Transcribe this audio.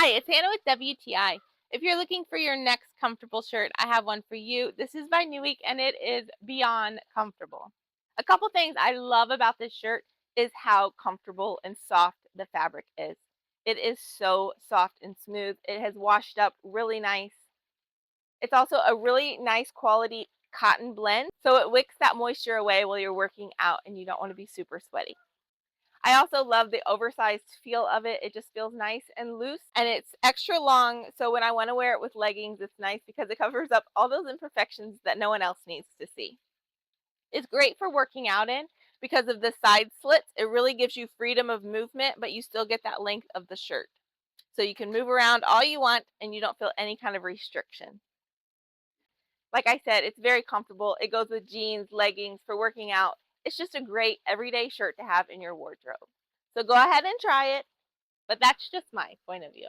Hi, it's Hannah with WTI. If you're looking for your next comfortable shirt, I have one for you. This is by Neweek and it is beyond comfortable. A couple things I love about this shirt is how comfortable and soft the fabric is. It is so soft and smooth. It has washed up really nice. It's also a really nice quality cotton blend, so it wicks that moisture away while you're working out and you don't want to be super sweaty. I also love the oversized feel of it. It just feels nice and loose and it's extra long. So when I want to wear it with leggings, it's nice because it covers up all those imperfections that no one else needs to see. It's great for working out in because of the side slits. It really gives you freedom of movement, but you still get that length of the shirt. So you can move around all you want and you don't feel any kind of restriction. Like I said, it's very comfortable. It goes with jeans, leggings for working out. It's just a great everyday shirt to have in your wardrobe. So go ahead and try it. But that's just my point of view.